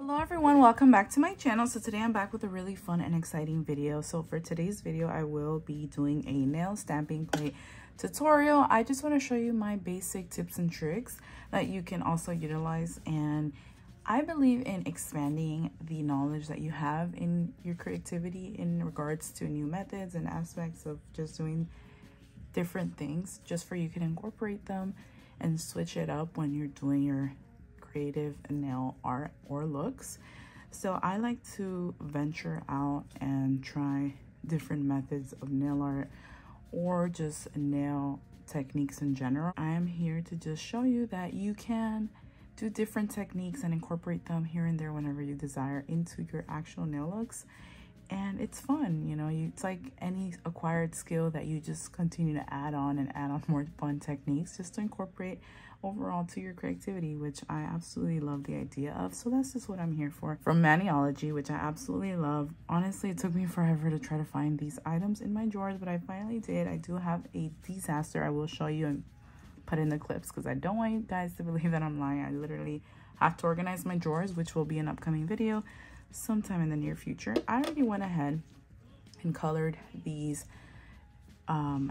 Hello everyone, welcome back to my channel. So today I'm back with a really fun and exciting video. So for today's video, I will be doing a nail stamping plate tutorial. I just want to show you my basic tips and tricks that you can also utilize, and I believe in expanding the knowledge that you have in your creativity in regards to new methods and aspects of just doing different things, just for you can incorporate them and switch it up when you're doing your creative nail art or looks. So I like to venture out and try different methods of nail art or just nail techniques in general. I am here to just show you that you can do different techniques and incorporate them here and there whenever you desire into your actual nail looks. And it's fun, you know, it's like any acquired skill that you just continue to add on more fun techniques just to incorporate overall to your creativity, which I absolutely love the idea of. So that's just what I'm here for. From Maniology, which I absolutely love. Honestly, it took me forever to try to find these items in my drawers, but I finally did. I do have a disaster I will show you and put in the clips because I don't want you guys to believe that I'm lying. I literally have to organize my drawers, which will be an upcoming video sometime in the near future. I already went ahead and colored these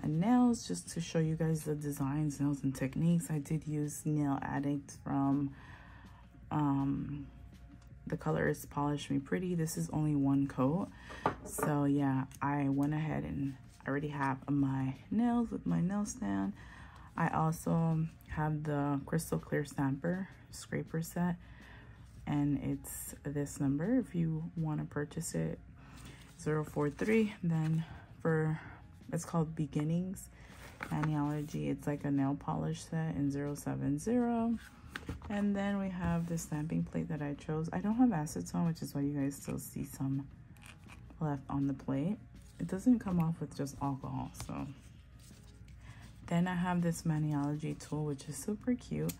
nails just to show you guys the designs, nails, and techniques. I did use Nail Addict from the color is Polish Me Pretty. This is only one coat, so yeah, I went ahead and I already have my nails with my nail stand. I also have the crystal clear stamper scraper set, and it's this number if you want to purchase it, 043. Then for, it's called Beginnings Maniology. It's like a nail polish set in 070. And then we have the stamping plate that I chose. I don't have acetone, which is why you guys still see some left on the plate. It doesn't come off with just alcohol. So then I have this Maniology tool, which is super cute,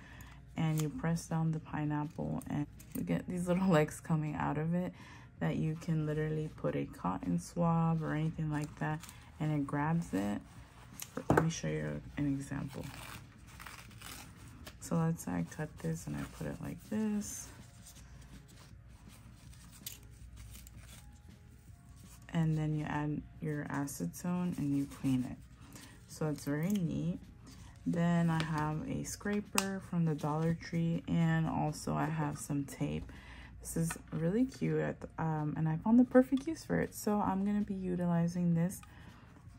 and you press down the pineapple and you get these little legs coming out of it that you can literally put a cotton swab or anything like that, and it grabs it. Let me show you an example. So let's say I cut this and I put it like this, and then you add your acetone and you clean it. So it's very neat. Then I have a scraper from the Dollar Tree, and also I have some tape. This is really cute, and I found the perfect use for it. So I'm going to be utilizing this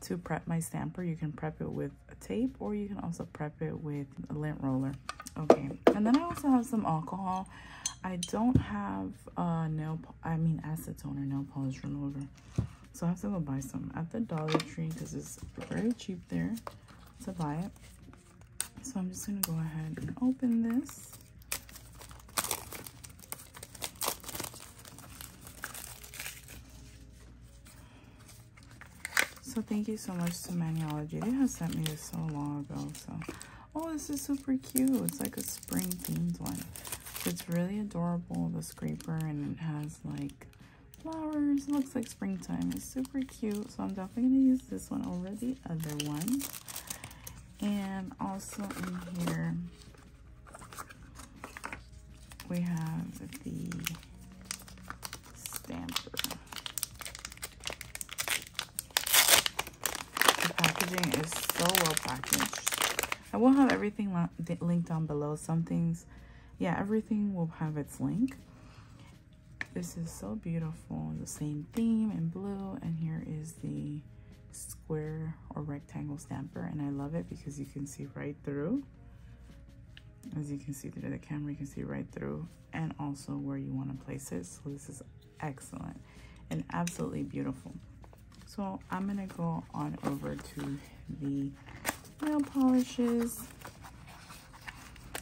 to prep my stamper. You can prep it with a tape, or you can also prep it with a lint roller. Okay, and then I also have some alcohol. I don't have acetone or nail polish remover, so I have to go buy some at the Dollar Tree because it's very cheap there to buy it. So I'm just gonna go ahead and open this. So thank you so much to Maniology. They have sent me this so long ago. So, oh, this is super cute. It's like a spring themed one. So it's really adorable, the scraper, and it has like flowers. It looks like springtime. It's super cute. So I'm definitely gonna use this one over the other one. And also in here, we have the stamper. The packaging is so well packaged. I will have everything linked down below. Some things, yeah, everything will have its link. This is so beautiful. The same theme in blue, and here is the square or rectangle stamper, and I love it because you can see right through. As you can see through the camera, you can see right through, and also where you want to place it. So this is excellent and absolutely beautiful. So I'm gonna go on over to the nail polishes,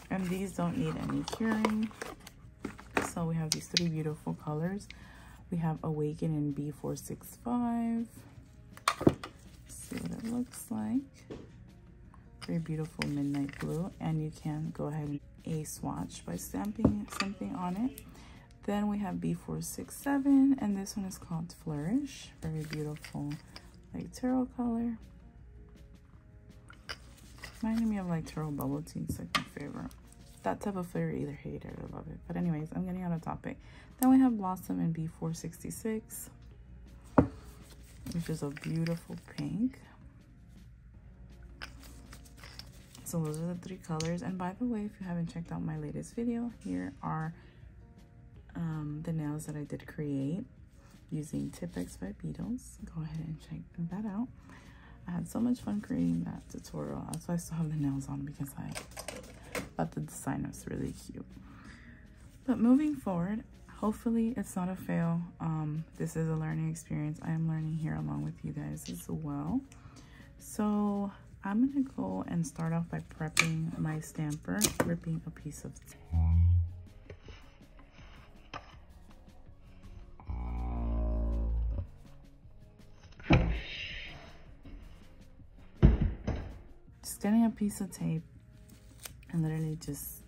and these don't need any curing. So we have these three beautiful colors. We have Awaken in B465. See what it looks like. Very beautiful midnight blue, and you can go ahead and swatch by stamping something on it. Then we have B467, and this one is called Flourish. Very beautiful, like tarot color. Reminding me of like tarot bubble tea. It's like my favorite. that type of flair, either hate it or love it. But anyways, I'm getting out of topic. Then we have Blossom in B466, which is a beautiful pink. So those are the 3 colors. And by the way, if you haven't checked out my latest video, here are the nails that I did create using Tipex by Beetles. Go ahead and check that out. I had so much fun creating that tutorial. That's why I still have the nails on, because I thought the design was really cute. But moving forward, hopefully it's not a fail. This is a learning experience. I am learning here along with you guys as well. So I'm gonna go and start off by prepping my stamper, ripping a piece of tape. Just getting a piece of tape and literally just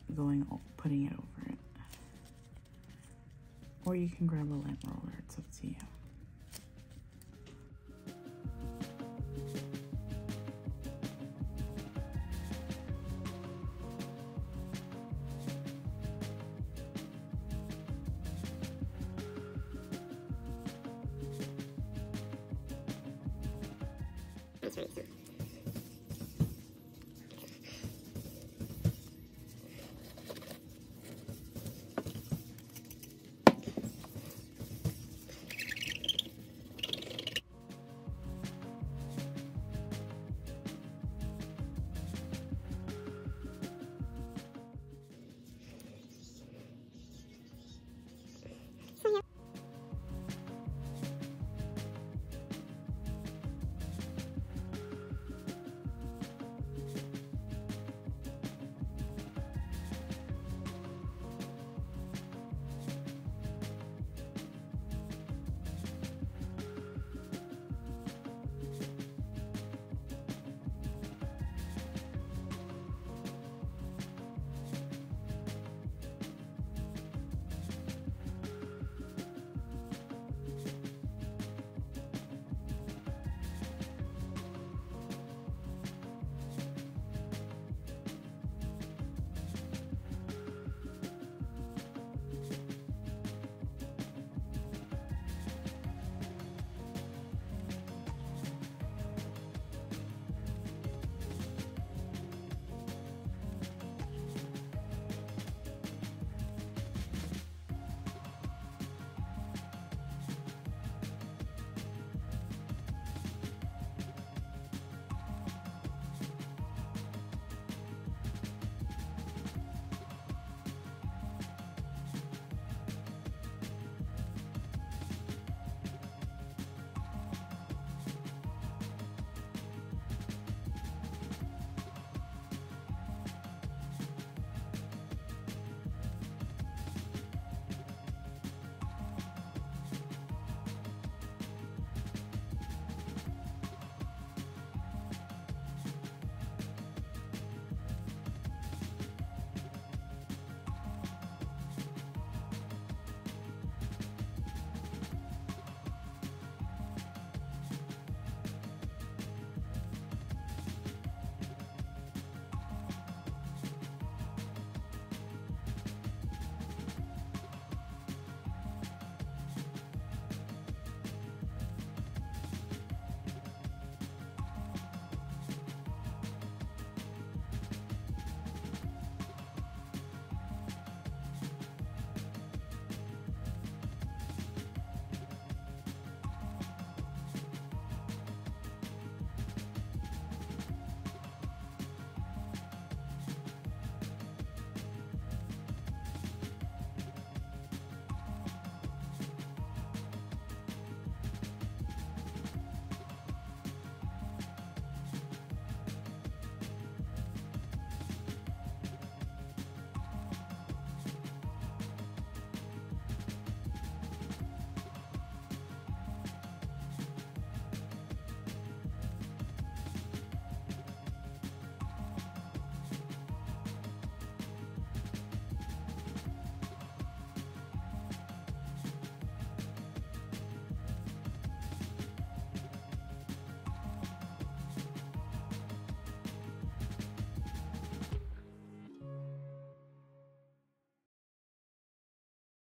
putting it over it. Or you can grab a lint roller, it's up to you.